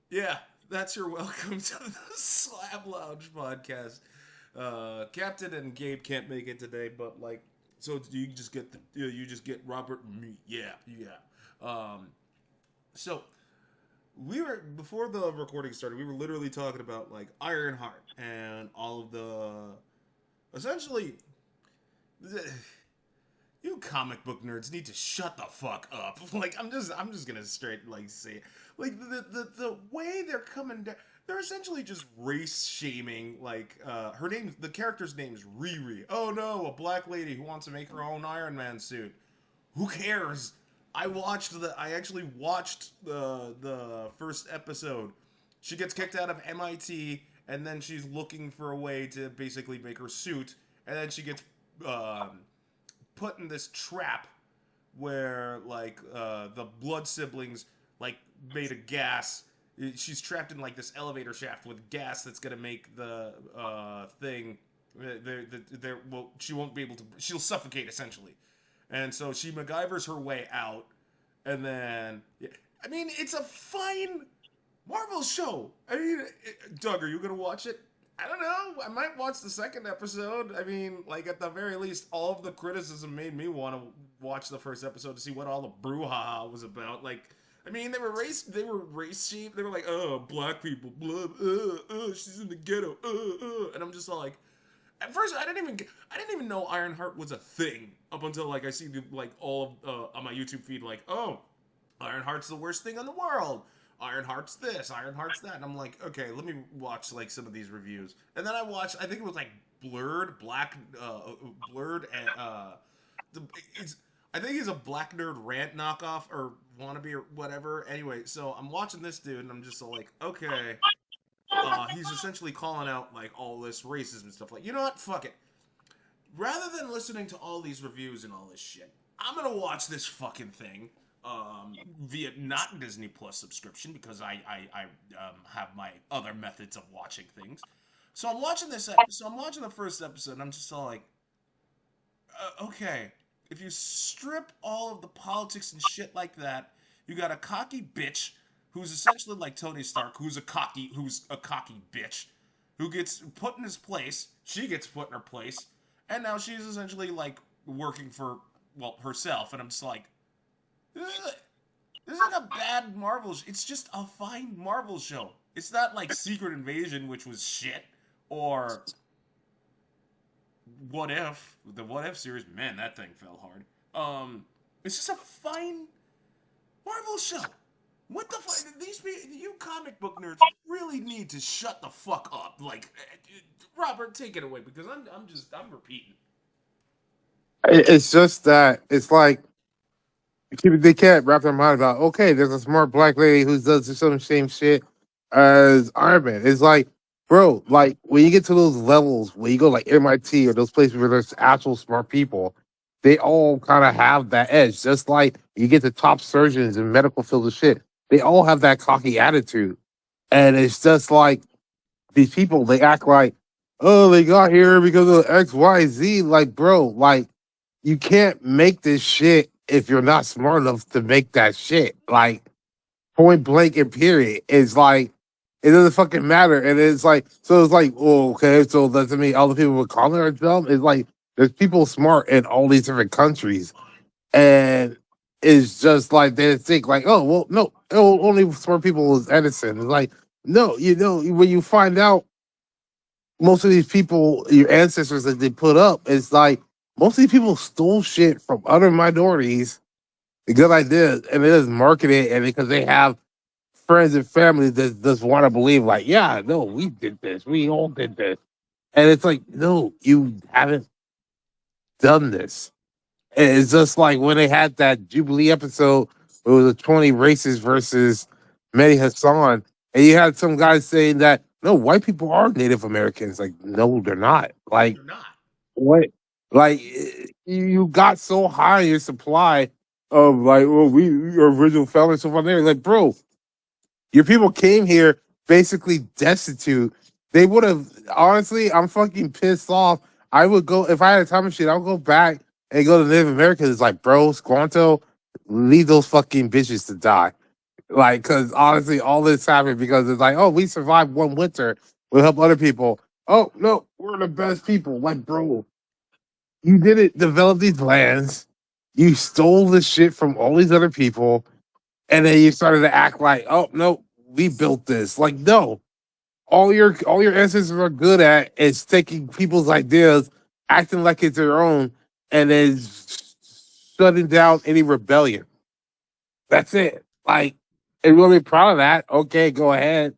Yeah, that's your welcome to the Slab Lounge podcast. Captain and Gabe can't make it today, but like, so you just get you just get Robert and me. Yeah, yeah. Um, so we were before the recording started. We were literally talking about like Ironheart and all of the essentially. You comic book nerds need to shut the fuck up. Like I'm just gonna straight like say it. Like the way they're coming down, they're essentially just race shaming. Like the character's name is Riri. Oh no, a black lady who wants to make her own Iron Man suit. Who cares? I actually watched the first episode. She gets kicked out of MIT, and then she's looking for a way to basically make her suit, and then she gets um, put in this trap where like the blood siblings like made a gas. She's trapped in like this elevator shaft with gas that's gonna make the thing. Well, she won't be able to. She'll suffocate essentially, and so she MacGyvers her way out, and then yeah, I mean it's a fine Marvel show. I mean, Doug, are you gonna watch it? I don't know. I might watch the second episode. I mean, like at the very least, all of the criticism made me want to watch the first episode to see what all the brouhaha was about. Like, I mean, they were race sheep. They were like, oh, black people, blah, she's in the ghetto, and I'm just all like, at first I didn't even know Ironheart was a thing up until like I see the like all of on my YouTube feed like, oh, Ironheart's the worst thing in the world. Ironheart's this, Ironheart's that. And I'm like, okay, let me watch like some of these reviews. And then I watched, I think it was like Blurred, and the, it's, I think he's a Black Nerd Rant knockoff or wannabe or whatever. Anyway, so I'm watching this dude and I'm just like, okay, he's essentially calling out like all this racism and stuff. Like, you know what? Fuck it. Rather than listening to all these reviews and all this shit, I'm gonna watch this fucking thing via not Disney Plus subscription because I have my other methods of watching things. So I'm watching this. So I'm watching the first episode, and I'm just all like, okay, if you strip all of the politics and shit like that, you got a cocky bitch who's essentially like Tony Stark, who's a cocky bitch, who gets put in his place. She gets put in her place, and now she's essentially like working for herself. And I'm just like, this isn't a bad Marvel. It's just a fine Marvel show. It's not like Secret Invasion, which was shit, or What If. The What If series, man, that thing fell hard. It's just a fine Marvel show. What the fuck? You comic book nerds really need to shut the fuck up. Like, Robert, take it away because I'm repeating. It's just that it's like they can't wrap their mind about. Okay, there's a smart black lady who does the same shit as Iron Man. It's like, bro, like when you get to those levels, when you go like MIT or those places where there's actual smart people, they all kind of have that edge. Just like you get the top surgeons in medical fields of shit, they all have that cocky attitude, and it's just like these people. They act like, oh, they got here because of X, Y, Z. Like, bro, like you can't make this shit if you're not smart enough to make that shit. Like point blank and period. It's like it doesn't fucking matter. And it's like so it's like, oh, okay, so doesn't mean all the people would call her dumb. It's like there's people smart in all these different countries. And it's just like they think like, oh well no, only smart people is Edison. It's like, no, you know, when you find out most of these people, your ancestors that they put up, it's like most of these people stole shit from other minorities, good ideas, and they just market it, and because they have friends and family that just want to believe, like, yeah, no, we did this, we all did this, and it's like, no, you haven't done this. And it's just like when they had that Jubilee episode, it was a 20 races versus Mehdi Hassan, and you had some guys saying that no, white people are Native Americans. Like, no, they're not. Like, They're not. what? Like you got so high in your supply of like, well, we are original felons so on there. Like, bro, your people came here basically destitute. They would have honestly. I'm fucking pissed off. I would go if I had a time machine. I'll go back and go to Native Americans. It's like, bro, Squanto, leave those fucking bitches to die. Like, because honestly, all this happened because it's like, oh, we survived one winter. We'll help other people. Oh no, we're the best people. Like, bro, you didn't develop these lands. You stole the shit from all these other people, and then you started to act like, oh no, we built this. Like, no, all your ancestors are good at is taking people's ideas, acting like it's their own, and then shutting down any rebellion. That's it. Like, if you want to be proud of that, okay, go ahead.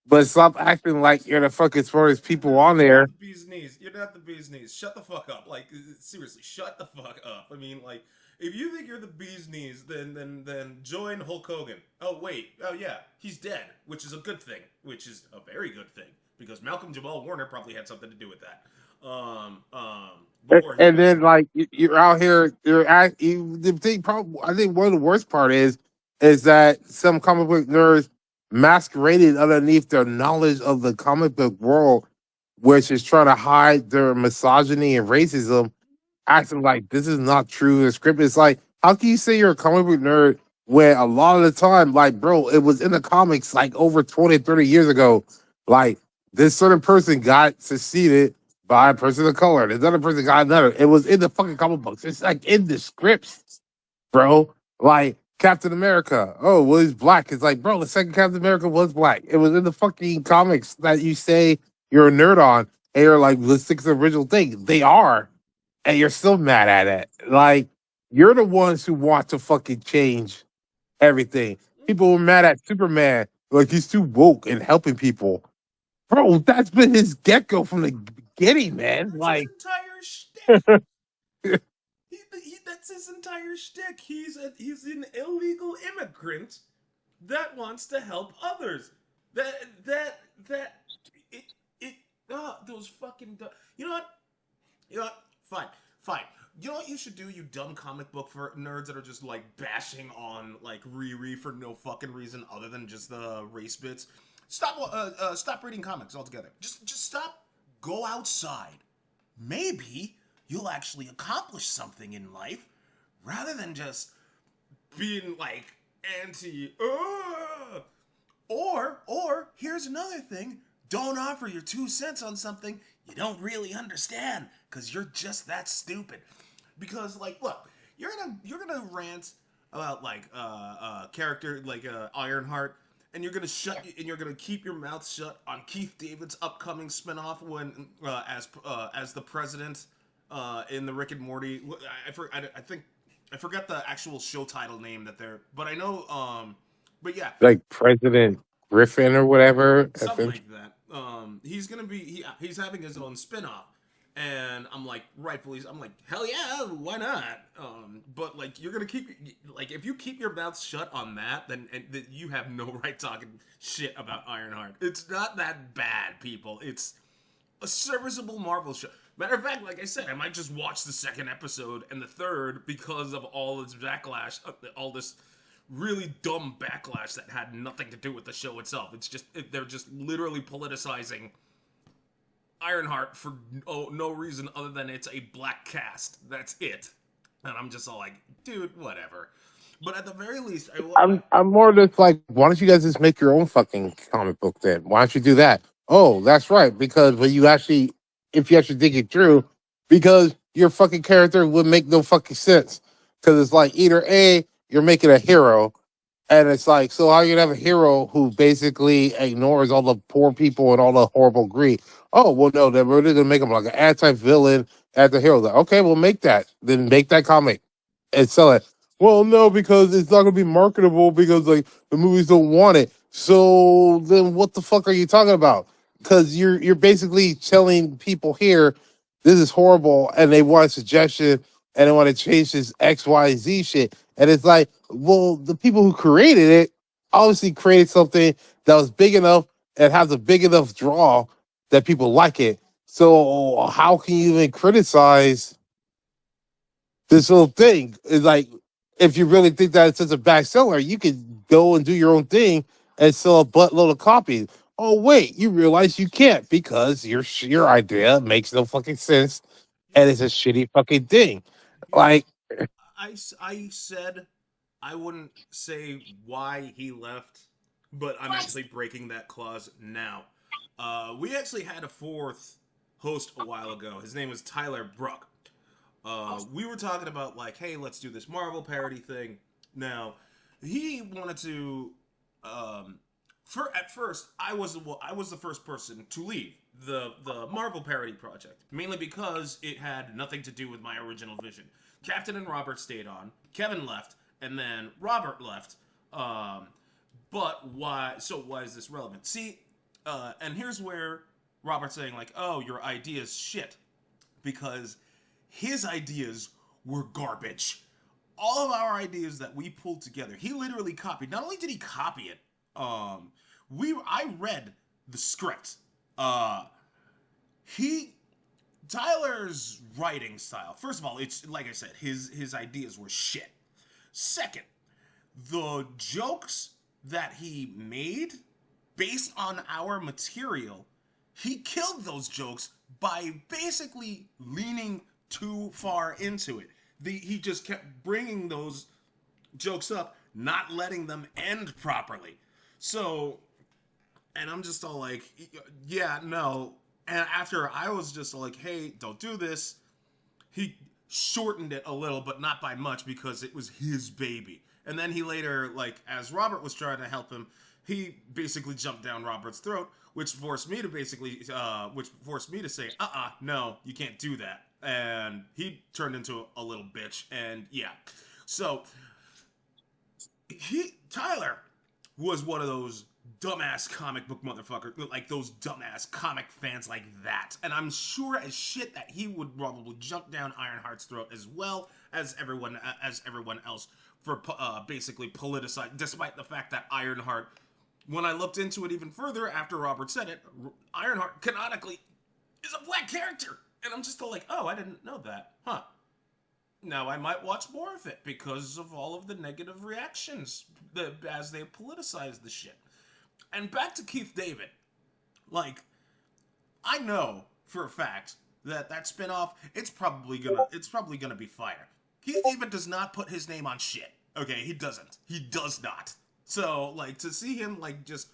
But stop acting like you're the fucking smartest people on You're not there. the bee's knees. You're not the bee's knees. Shut the fuck up. Like seriously, shut the fuck up. I mean, like, if you think you're the bee's knees, then join Hulk Hogan. Oh wait, oh yeah, he's dead, which is a good thing, which is a very good thing because Malcolm Jamal Warner probably had something to do with that. Before he And was then like you're out here, the thing. Probably, I think one of the worst part is that some comic book nerds masqueraded underneath their knowledge of the comic book world, which is trying to hide their misogyny and racism, acting like this is not true. The script is like, how can you say you're a comic book nerd when a lot of the time, like, bro, it was in the comics like over 20, 30 years ago. Like, this certain person got succeeded by a person of color. This other person got another. It was in the fucking comic books. It's like in the scripts, bro. Like Captain America. Oh, well, he's black. It's like, bro, the second Captain America was black. It was in the fucking comics that you say you're a nerd on. And you're like, let's stick to the original thing. They are, and you're still mad at it. Like, you're the ones who want to fucking change everything. People were mad at Superman, like he's too woke and helping people. Bro, that's been his gecko from the beginning, man. that's his Like, entire shtick. That's his entire shtick. He's an illegal immigrant that wants to help others. That it it those fucking you know what you know what fine fine. You know what you should do, you dumb comic book for nerds that are just like bashing on like Riri for no fucking reason other than just the race bits. Stop reading comics altogether. Just stop. Go outside. Maybe you'll actually accomplish something in life rather than just being like anti. Or here's another thing: don't offer your 2 cents on something you don't really understand because you're just that stupid. Because like, look, you're gonna rant about like character like Ironheart, and you're gonna keep your mouth shut on Keith David's upcoming spinoff when as the president in the Rick and Morty. I think I forgot the actual show title name that they're, but I know but yeah, like President Griffin or whatever. I something think. like that. He's gonna be he's having his own spin-off, and I'm like, rightfully, I'm like, hell yeah, why not? But like, you're gonna keep like if you keep your mouth shut on that, then you have no right talking shit about Ironheart. It's not that bad, people. It's a serviceable Marvel show. Matter of fact, like I said, I might just watch the second episode and the third because of all this backlash, all this really dumb backlash that had nothing to do with the show itself. It's just they're just literally politicizing Ironheart for no reason other than it's a black cast. That's it. And I'm just all like, dude, whatever. But at the very least, I'm more just like, why don't you guys just make your own fucking comic book then? Why don't you do that? Oh, that's right. Because when you actually, if you actually think it through, because your fucking character would make no fucking sense. Because it's like either A, you're making a hero, and it's like, so how you gonna have a hero who basically ignores all the poor people and all the horrible greed? Oh, well, no, they're really gonna make him like an anti-villain, anti-hero. Like, okay, we'll make that. Then make that comic and sell it. Well, no, because it's not gonna be marketable because like the movies don't want it. So then, what the fuck are you talking about? Because you're basically telling people here this is horrible, and they want a suggestion, and they want to change this X Y Z shit, and it's like, well, the people who created it obviously created something that was big enough and has a big enough draw that people like it. So how can you even criticize this whole thing? Is like, if you really think that it's such a bestseller, you could go and do your own thing and sell a buttload of copies. Oh wait, you realize you can't because your idea makes no fucking sense and here's it's a shitty fucking thing. here's Like, I said. I wouldn't say why he left, but I'm actually breaking that clause now. We actually had a fourth host a while ago. His name was Tyler Bruck. We were talking about like, hey, let's do this Marvel parody thing. Now, he wanted to. For at first, I was the first person to leave the Marvel parody project, mainly because it had nothing to do with my original vision. Captain and Robert stayed on. Kevin left, and then Robert left. Um, but why? So why is this relevant? See, and here's where Robert's saying like, "Oh, your idea's shit," because his ideas were garbage. All of our ideas that we pulled together, he literally copied. Not only did he copy it, I read the script. Uh, he Tyler's writing style. First of all, it's like I said, his ideas were shit. Second, the jokes that he made based on our material, he killed those jokes by basically leaning too far into it. He just kept bringing those jokes up, not letting them end properly. So, and I'm just all like, yeah, no. And after I was just like, hey, don't do this, he shortened it a little, but not by much because it was his baby. And then he later, like, as Robert was trying to help him, he basically jumped down Robert's throat, which forced me to say, no, you can't do that. And he turned into a little bitch, and yeah. So Tyler was one of those dumbass comic book motherfuckers, like those dumbass comic fans like that. And I'm sure as shit that he would probably jump down Ironheart's throat as well as everyone else for basically politicized. Despite the fact that Ironheart, when I looked into it even further after Robert said it, Ironheart canonically is a black character, and I'm just like, oh, I didn't know that, huh? Now I might watch more of it because of all of the negative reactions as they politicize the shit. And back to Keith David, like I know for a fact that that spinoff it's probably gonna be fire. Keith David does not put his name on shit. Okay, he doesn't. He does not. So like to see him like just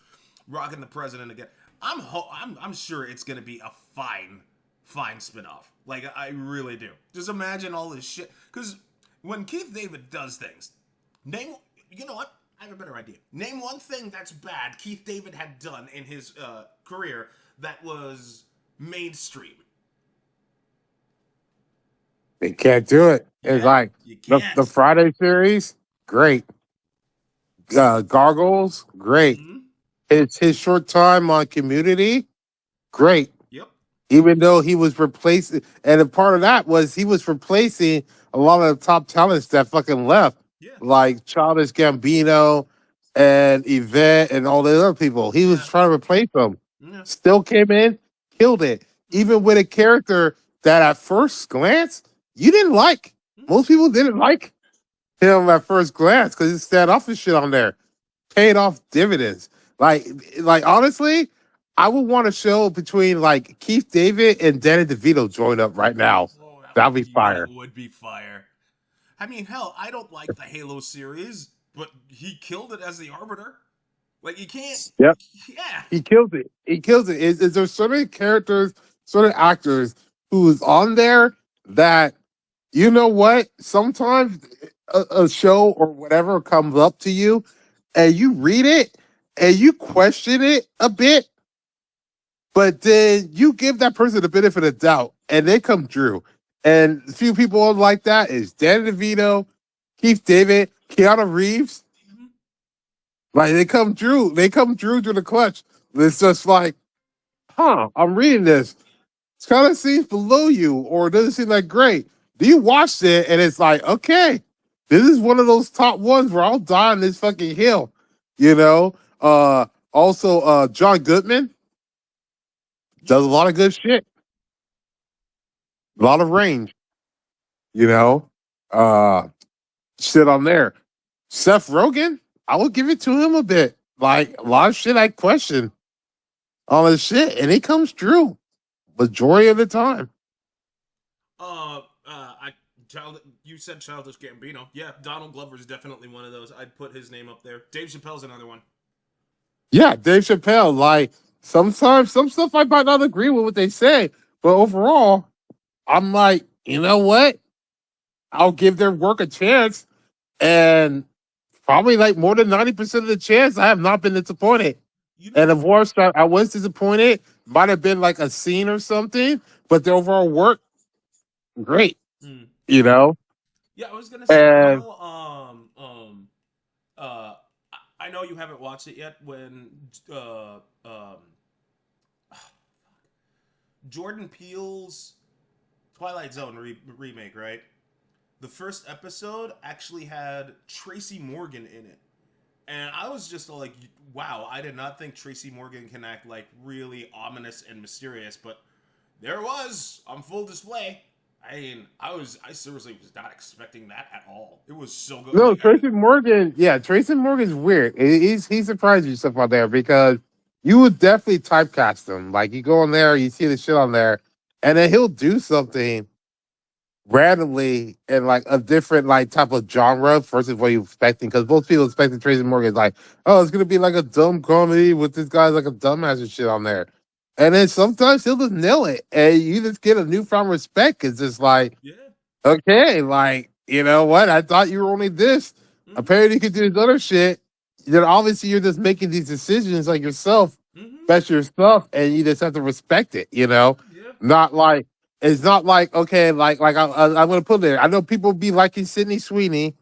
rocking the president again, I'm sure it's gonna be a fine spinoff. Like I really do. Just imagine all this shit because when Keith David does things, name you know what? I have a better idea. Name one thing that's bad Keith David had done in his career that was mainstream. They can't do it. It's Yeah, like you the can't. Friday series, great. Gargles, great. Mm-hmm. His short time on Community, great. Yep. Even though he was replacing, and a part of that was he was replacing a lot of the top talents that fucking left, Yeah. like Childish Gambino and Yvette and all the other people. He was Yeah. trying to replace them. Yeah. Still came in, killed it. Mm-hmm. Even with a character that at first glance you didn't like. Mm-hmm. Most people didn't like him at first glance because his standoffish shit on there paid off dividends. Like, like honestly, I would want a show between like Keith David and Danny DeVito joined up right now. Oh, That'd be that fire. would be fire. I mean, hell, I don't like the Halo series, but he killed it as the Arbiter. Like you can't. Yep, Yeah. he kills it. He kills it. Is there certain characters, certain actors who's on there that you know what? Sometimes a show or whatever comes up to you, and you read it and you question it a bit, but then you give that person the benefit of doubt, and they come through. And a few people like that is Dan DeVito, Keith David, Keanu Reeves. Mhm. Like they come through. They come through to the clutch. It's just like, huh, I'm reading this. It kind of seems below you, or it doesn't seem like great. Do you watch it and it's like, okay, this is one of those top ones where I'll die on this fucking hill. You know? Also John Goodman does Yeah. a lot of good shit. A lot of range, you know. Uh Shit on there. Seth Rogen, I will give it to him a bit. Like a lot of shit I question all this shit, and he comes through majority of the time. I tell You said Childish Gambino. Yeah, Donald Glover's definitely one of those. I'd put his name up there. Dave Chappelle's another one. Yeah, Dave Chappelle. Like sometimes some stuff I might not agree with what they say, but overall, I'm like, you know what? I'll give their work a chance, and probably like more than 90% of the chance, I have not been disappointed. You And know, of course, I was disappointed. Might have been like a scene or something, but the overall work, great. mm, You know, yeah, I was gonna say, and uh, I know you haven't watched it yet. When uh, um, Jordan Peele's Twilight Zone remake, right? The first episode actually had Tracy Morgan in it. And I was just like, wow, I did not think Tracy Morgan can act like really ominous and mysterious, but there it was on full display. I mean, I seriously was not expecting that at all. It was so good. no, Like, Tracy Morgan. Yeah, Tracy Morgan's weird. He surprised you stuff out there because you would definitely typecast him. Like you go on there, you see the shit on there, and then he'll do something randomly in like a different like type of genre versus what you're expecting. Because most people expecting Tracy Morgan is like, oh, it's gonna be like a dumb comedy with this guy like a dumbass and shit on there. And then sometimes he'll just nail it, and you just get a newfound respect. It's just like, yeah. okay, like you know what? I thought you were only this. Mm-hmm. Apparently, you could do this other shit. Then obviously you're just making these decisions like yourself, Mm-hmm. that's your stuff, and you just have to respect it. You know, Yeah. not like it's not like okay, I'm gonna put it there. I know people be liking Sydney Sweeney,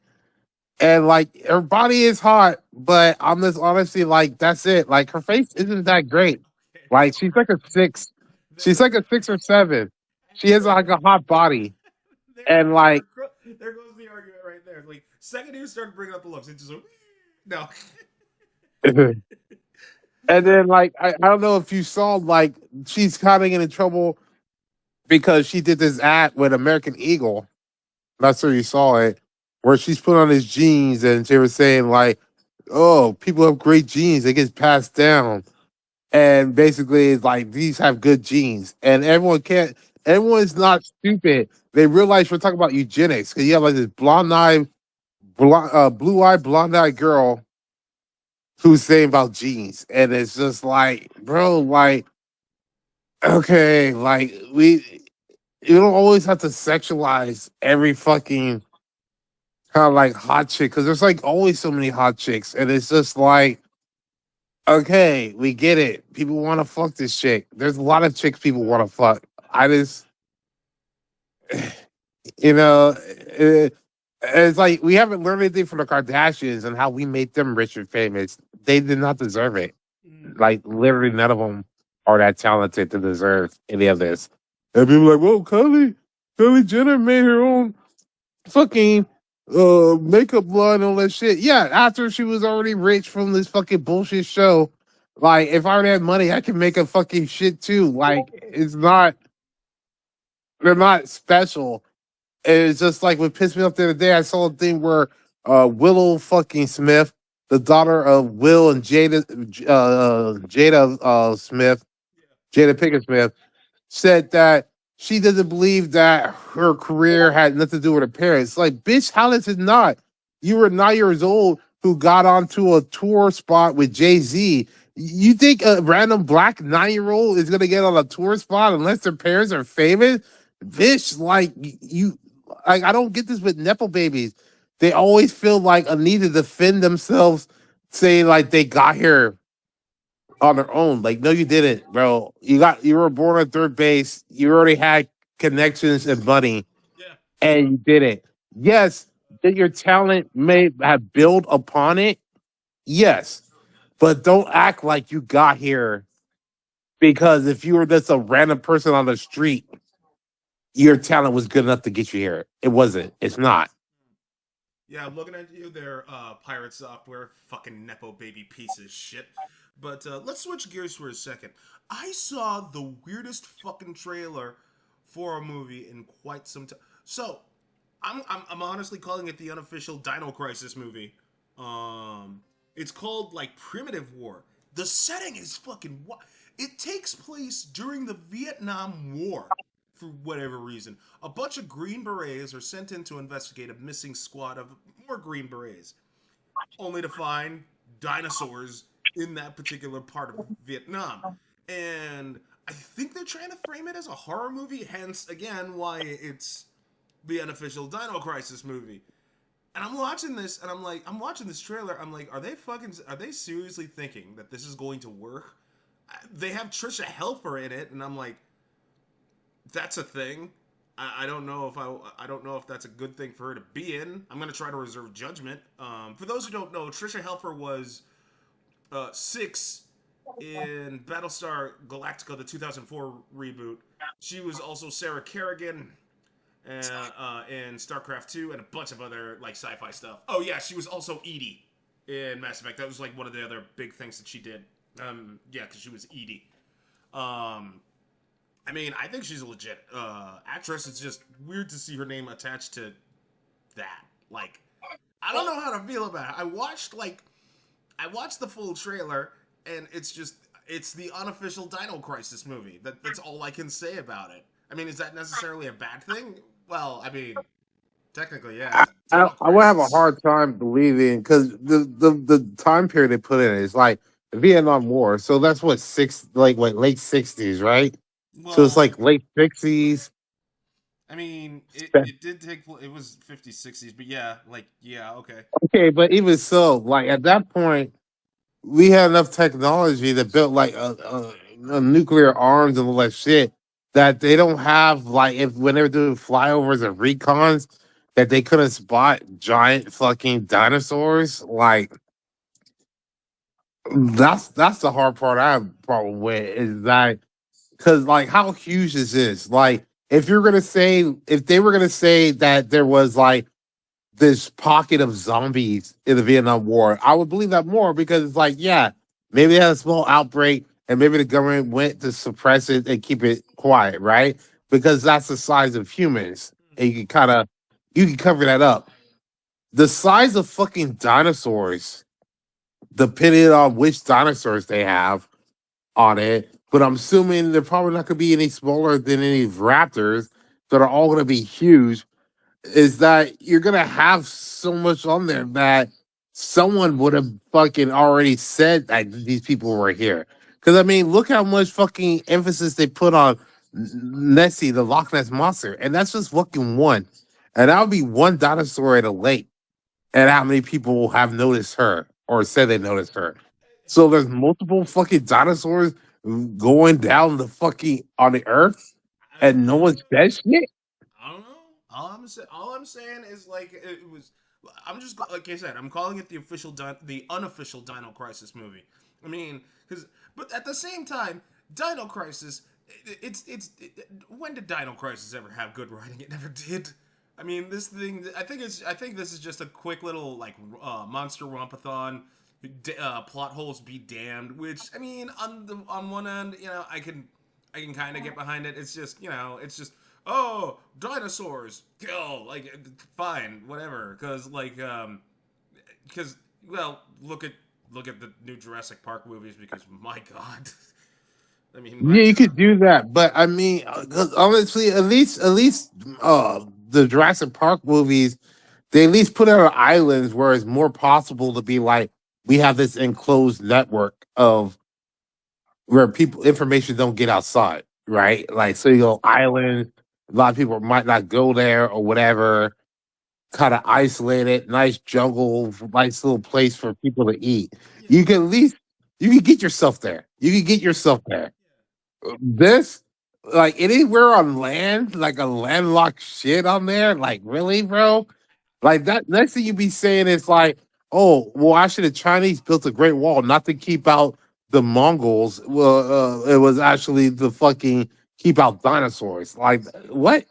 and like her body is hot, but I'm just honestly like that's it. Like her face isn't that great. Okay. Like she's like a six. There, She's like a 6 or 7. She has like a hot body, there, and like there goes the argument right there. Like, second you start bringing up the looks, it's just like, no. and then like I don't know if you saw like she's kind of getting in trouble because she did this act with American Eagle. Not sure you saw it, where she's put on his jeans and she was saying like, "Oh, people have great genes; they get passed down." And basically, it's like these have good genes, and everyone can't. Everyone's not stupid. They realize we're talking about eugenics because you have like this blue eyed, blonde eyed girl who's saying about genes, and it's just like, bro, like, okay, like you don't always have to sexualize every fucking kind of like hot chick because there's like always so many hot chicks, and it's just like, okay, we get it. People want to fuck this chick. There's a lot of chicks people want to fuck. I just, you know, it's like we haven't learned anything from the Kardashians and how we made them rich and famous. They did not deserve it. Mm. Like literally, none of them are that talented to deserve any of this. And people are like, well, Kylie Jenner made her own fucking makeup line and all that shit. Yeah, after she was already rich from this fucking bullshit show. Like, if I already had money, I can make a fucking shit too. Like, it's not they're not special. It's just like what pissed me off the other day. I saw a thing where Willow fucking Smith, the daughter of Will and Jada Smith, Jada Pinkett Smith, said that she doesn't believe that her career had nothing to do with her parents. Like, bitch, how does it not? You were 9 years old who got onto a tour spot with Jay Z. You think a random black 9 year old is gonna get on a tour spot unless their parents are famous? Bitch, like you, like I don't get this with nepo babies. They always feel like a need to defend themselves, saying like they got here on their own. Like, no, you didn't, bro. You were born on third base. You already had connections and money, Yeah. and you did it. Yes, that your talent may have built upon it. Yes, but don't act like you got here because if you were just a random person on the street, your talent was good enough to get you here. It wasn't. It's not. Yeah, I'm looking at you there, pirate software, fucking nepo baby piece of shit. But let's switch gears for a second. I saw the weirdest fucking trailer for a movie in quite some time. So, I'm honestly calling it the unofficial Dino Crisis movie. It's called like Primitive War. The setting is fucking what? It takes place during the Vietnam War. for whatever reason, a bunch of Green Berets are sent in to investigate a missing squad of more Green Berets, only to find dinosaurs in that particular part of Vietnam. And I think they're trying to frame it as a horror movie, hence, again, why it's the unofficial Dino Crisis movie. And I'm watching this, and I'm watching this trailer. I'm like, are they seriously thinking that this is going to work? They have Trisha Helfer in it, and I'm like, that's a thing. I don't know if I don't know if that's a good thing for her to be in. I'm gonna try to reserve judgment. For those who don't know, Trisha Helfer was Six in Battlestar Galactica, the 2004 reboot. She was also Sarah Kerrigan in StarCraft 2 and a bunch of other like sci-fi stuff. Oh yeah, she was also Edie in Mass Effect. That was like one of the other big things that she did. Yeah, because she was Edie. Um, I mean, I think she's a legit actress. It's just weird to see her name attached to that. Like, I don't know how to feel about it. I watched the full trailer, and it's the unofficial Dino Crisis movie. That's all I can say about it. I mean, is that necessarily a bad thing? Well, I mean, technically, yeah, it's Dino I would have a Crisis. hard time believing because the time period they put in is like the Vietnam War. So that's what six like what late '60s, right? So it's Well, like late '60s. I mean, it did take it was 50s, 60s, but yeah, like yeah, okay. Okay, but even so, like at that point, we had enough technology that built like a nuclear arms and all that shit that they don't have like if when they were doing flyovers and recons that they couldn't spot giant fucking dinosaurs. Like that's the hard part I have a problem with is that because like how huge is this? Like if they were gonna say that there was like this pocket of zombies in the Vietnam War, I would believe that more because it's like, yeah, maybe they had a small outbreak and maybe the government went to suppress it and keep it quiet, right? Because that's the size of humans. And you can cover that up. The size of fucking dinosaurs, depending on which dinosaurs they have on it, but I'm assuming they're probably not gonna be any smaller than any raptors that are all gonna be huge is that you're gonna have so much on there that someone would have fucking already said that these people were here. Because I mean, look how much fucking emphasis they put on Nessie, the Loch Ness monster, and that's just fucking one. And that would be one dinosaur at a lake, and how many people have noticed her or said they noticed her. So there's multiple fucking dinosaurs going down the fucking on the earth, and no I don't one know. says shit. I don't know. All I'm saying is like it was. I'm just like I said. I'm calling it the unofficial Dino Crisis movie. I mean, because but at the same time, Dino Crisis. When did Dino Crisis ever have good writing? It never did. I mean, this thing. I think this is just a quick little like monster rompathon. Plot holes be damned. Which I mean, on one end, I can kind of get behind it. It's just it's just oh dinosaurs kill like fine whatever because well look at the new Jurassic Park movies because my god. I mean my Yeah, you god. could do that, but I mean, 'cause honestly, at least, the Jurassic Park movies, they at least put it on islands where it's more possible to be like, we have this enclosed network of where people information don't get outside, right? Like, so you go island, a lot of people might not go there or whatever, kind of isolated, nice jungle, nice little place for people to eat. Yeah, You can at least you can get yourself there. You can get yourself there. This, like anywhere on land, like a landlocked shit on there, like really, bro? Like that next thing you be saying is like, oh, well, actually the Chinese built a great wall not to keep out the Mongols. Well, it was actually to fucking keep out dinosaurs. Like what?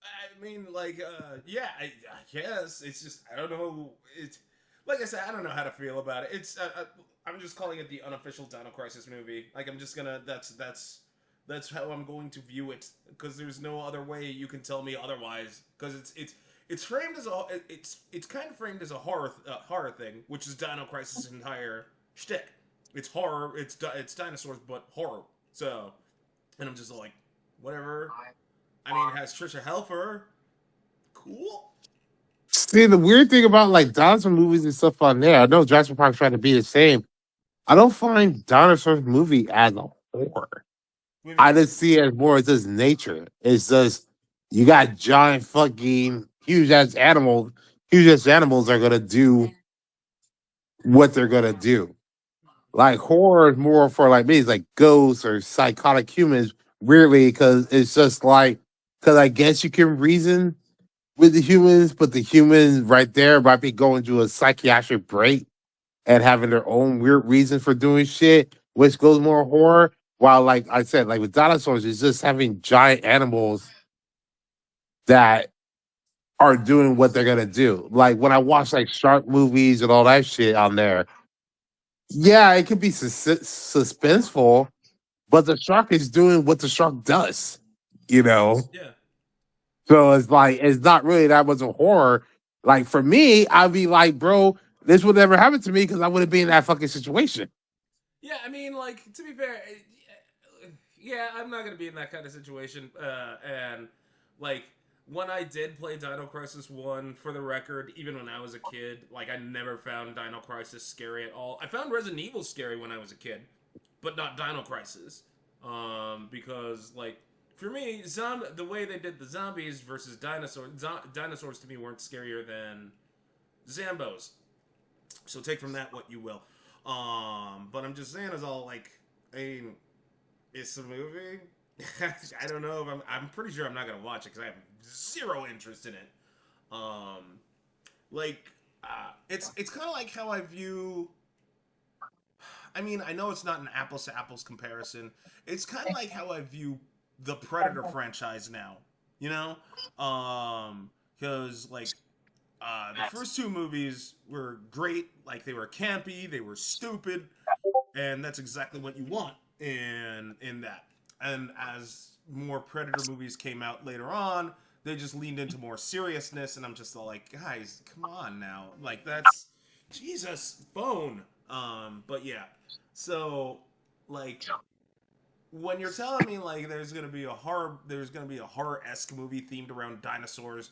I mean, like, yeah, I guess it's just I don't know. It's like I said, I don't know how to feel about it. I'm just calling it the unofficial Dino Crisis movie. Like, I'm just gonna that's how I'm going to view it because there's no other way you can tell me otherwise. Because it's framed as a it's kind of framed as a horror thing, which is Dino Crisis' entire shtick. It's horror. It's dinosaurs, but horror. So, and I'm just like, whatever. I mean, it has Trisha Helfer. Cool. See, the weird thing about like dinosaur movies and stuff on there, I know Jurassic Park's trying to be the same. I don't find dinosaurs movie as a horror. What do you I mean? just see it as more as just nature. It's just you got giant fucking huge ass animals are gonna do what they're gonna do. Like horror is more for like me, it's like ghosts or psychotic humans, weirdly, because it's just like because I guess you can reason with the humans, but the humans right there might be going through a psychiatric break and having their own weird reason for doing shit, which goes more horror. While like I said, like with dinosaurs, it's just having giant animals that are doing what they're gonna do. Like when I watch like shark movies and all that shit on there, yeah, it could be suspenseful, but the shark is doing what the shark does, you know. Yeah. So it's like it's not really that much of horror. Like for me, I'd be like, bro, this would never happen to me because I wouldn't be in that fucking situation. Yeah, I mean, like, to be fair, yeah, I'm not gonna be in that kind of situation. And like, when I did play Dino Crisis One, for the record, even when I was a kid, like, I never found Dino Crisis scary at all. I found Resident Evil scary when I was a kid, but not Dino Crisis, because like. For me, the way they did the zombies versus dinosaurs to me weren't scarier than Zambos. So take from that what you will. But I'm just saying, is all like, I mean, it's a movie. I don't know if I'm pretty sure I'm not gonna watch it because I have zero interest in it. Um, like, it's kind of like how I view. I mean, I know it's not an apples to apples comparison. It's kind of like how I view the Predator franchise now. You know, because like the first two movies were great. Like they were campy, they were stupid, and that's exactly what you want in that. And as more Predator movies came out later on, they just leaned into more seriousness, and I'm just all like, guys, come on now, like that's Jesus bone. But yeah, so like when you're telling me like there's gonna be a horror esque movie themed around dinosaurs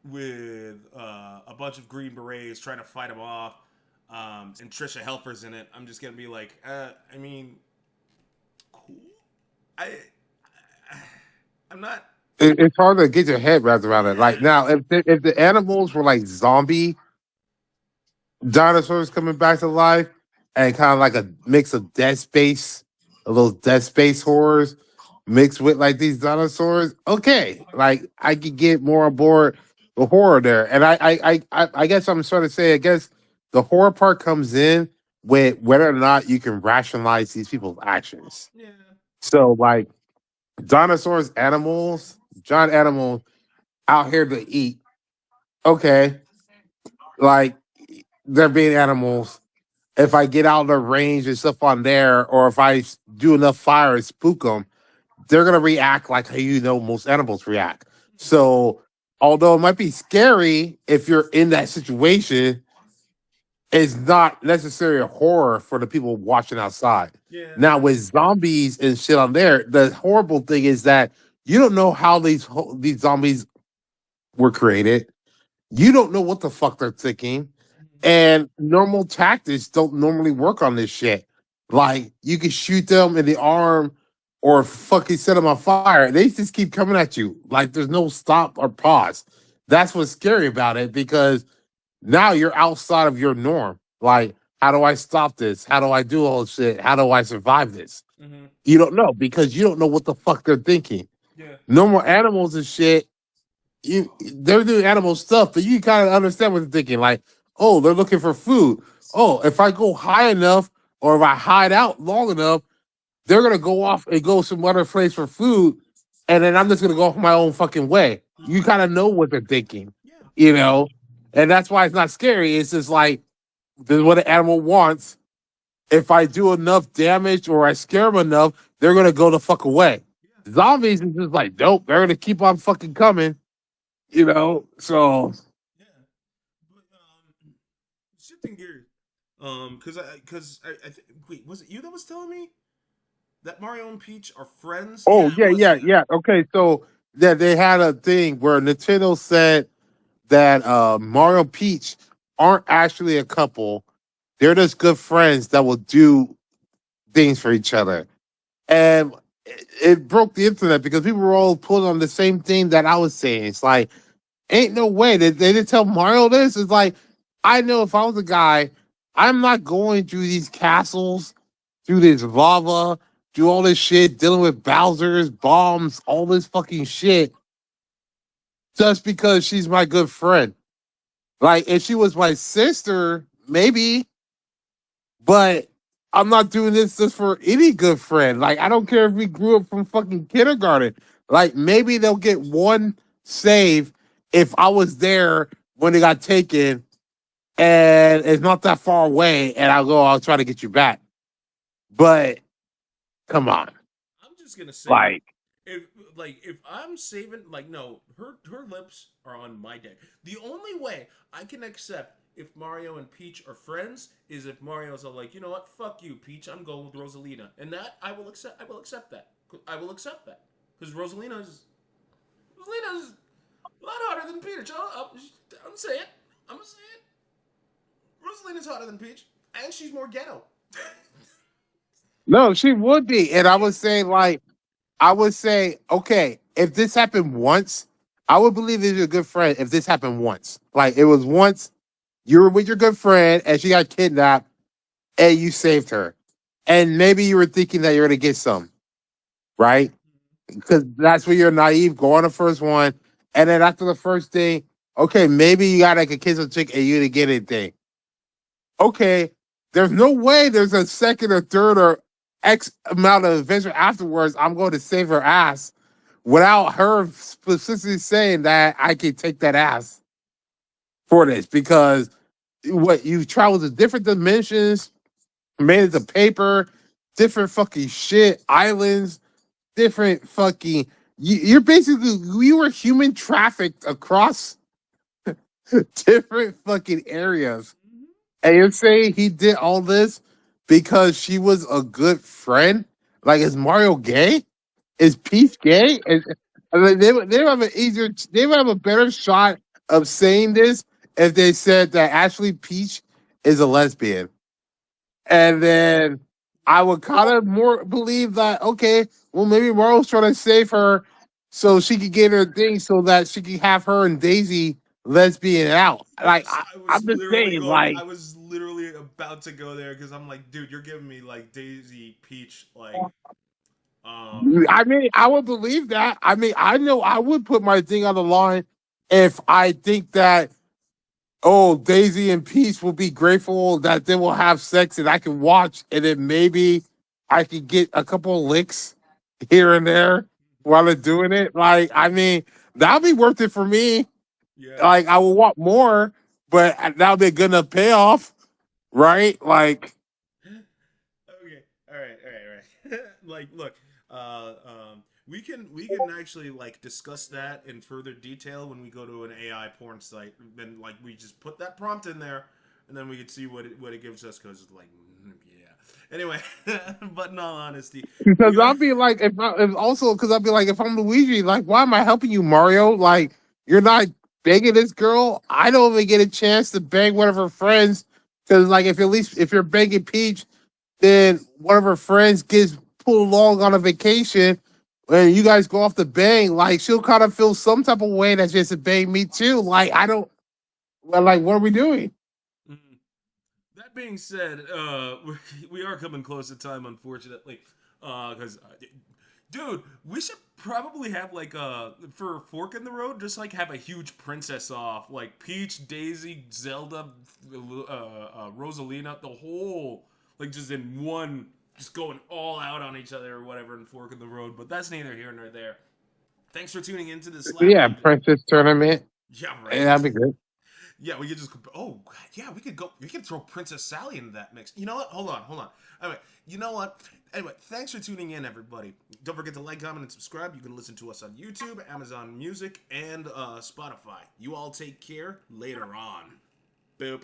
with a bunch of Green Berets trying to fight him off, and Trisha Helfer's in it, I'm just gonna be like, I mean, cool. I, I'm not. It's hard to get your head wrapped around it. Like Yeah, now, if the animals were like zombie dinosaurs coming back to life, and kind of like a mix of Dead Space, of those Dead Space horrors mixed with like these dinosaurs, okay, like I could get more on board the horror there. And I guess I'm trying to say, I guess the horror part comes in with whether or not you can rationalize these people's actions. yeah, So like dinosaurs, animals, giant animals out here to eat. Okay, like they're being animals. If I get out of the range and stuff on there, or if I do enough fire and spook them, they're gonna react like how you know most animals react. So, although it might be scary if you're in that situation, it's not necessarily a horror for the people watching outside. yeah, Now, with zombies and shit on there, the horrible thing is that you don't know how these zombies were created. You don't know what the fuck they're thinking. And normal tactics don't normally work on this shit. Like you can shoot them in the arm or fucking set them on fire. They just keep coming at you. Like there's no stop or pause. That's what's scary about it because now you're outside of your norm. Like, how do I stop this? How do I do all this shit? How do I survive this? mm-hmm. You don't know because you don't know what the fuck they're thinking. Yeah, Normal animals and shit, they're doing animal stuff, but you kind of understand what they're thinking. Like, oh, they're looking for food. Oh, if I go high enough or if I hide out long enough, they're gonna go off and go some other place for food, and then I'm just gonna go off my own fucking way. You mm-hmm. kind of know what they're thinking, Yeah, you know, and that's why it's not scary. It's just like this is what an animal wants. If I do enough damage or I scare them enough, they're gonna go the fuck away. yeah, Zombies is just like dope. They're gonna keep on fucking coming, you know. So yeah. But shifting gears, because I wait, was it you that was telling me? that Mario and Peach are friends. Oh Yeah, I yeah, was yeah, seeing that. yeah. Okay, so they had a thing where Nintendo said that Mario and Peach aren't actually a couple. They're just good friends that will do things for each other. And it broke the internet because people were all pulling on the same thing that I was saying. It's like, ain't no way they didn't tell Mario this. It's like, I know if I was a guy, I'm not going through these castles, through this lava, do all this shit, dealing with Bowser's bombs, all this fucking shit, just because she's my good friend. Like, if she was my sister, maybe, but I'm not doing this just for any good friend. Like, I don't care if we grew up from fucking kindergarten. Like, maybe they'll get one save if I was there when they got taken and it's not that far away, and I'll try to get you back. But come on. I'm just gonna say Like, if if I'm saving no, her lips are on my deck. The only way I can accept if Mario and Peach are friends is if Mario's all like, you know what, fuck you, Peach, I'm going with Rosalina, and that I will accept. I will accept that. I will accept that because Rosalina's a lot hotter than Peach. I'm saying, I'm gonna say it. Rosalina's hotter than Peach, and she's more ghetto. no, she would be. And I would say, like, I would say, okay, if this happened once, I would believe that you're a good friend if this happened once. Like, it was once you were with your good friend and she got kidnapped and you saved her. And maybe you were thinking that you're going to get some, right? Because that's where you're naive, go on the first one. And then after the first thing, okay, maybe you got like a kiss of chick and you didn't get anything. Okay, there's no way there's a second or third or X amount of adventure afterwards. I'm going to save her ass without her specifically saying that I can take that ass for this because what you've traveled to different dimensions, made it to paper, different fucking shit, islands, different fucking. You're basically you were human trafficked across different fucking areas, and you're saying he did all this because she was a good friend? Like, is Mario gay? Is Peach gay? And they would have an easier, they would have a better shot of saying this if they said that actually Peach is a lesbian. And then I would kind of more believe that, okay, well, maybe Mario's trying to save her so she could get her thing so that she could have her and Daisy lesbian out. Like, Yes, I was I'm just literally saying, going. like, I was literally about to go there because I'm like, dude, you're giving me like Daisy Peach, um, I mean, I would believe that. I mean, I know I would put my thing on the line if I think that, oh, Daisy and Peach will be grateful that they will have sex and I can watch, and then maybe I could get a couple of licks here and there while they're doing it. Like, I mean, that'll be worth it for me. yeah. Like, I will want more, but that'll be a good enough payoff, right? Like, Okay. All right. Look, we can actually discuss that in further detail when we go to an AI porn site. Then we just put that prompt in there, and then we can see what it gives us. Because yeah. Anyway, but in all honesty, because we are. I'll be like, if also because I'll be like, if I'm Luigi, like, why am I helping you, Mario? Like, you're not begging this girl. I don't even get a chance to beg one of her friends because, like, if at least if you're begging Peach, then one of her friends gets pulled along on a vacation. And you guys go off the bang, like she'll kind of feel some type of way that she has to bang me too. Like I don't, well, like what are we doing? Mm. That being said, we are coming close to time, unfortunately. Because, dude, we should probably have for a fork in the road, just have a huge princess off, like Peach, Daisy, Zelda, Rosalina, the whole, just in one, just going all out on each other or whatever, and fork in the road. But that's neither here nor there. Thanks for tuning into the Slab Yeah, Pod. princess tournament. Yeah, Yeah, right. that'd be good. Yeah, we could just. Oh, yeah, we could go. We could throw Princess Sally into that mix. You know what? Hold on. Anyway, you know what? Anyway, thanks for tuning in, everybody. Don't forget to like, comment, and subscribe. You can listen to us on YouTube, Amazon Music, and Spotify. You all take care. Later on. Boop.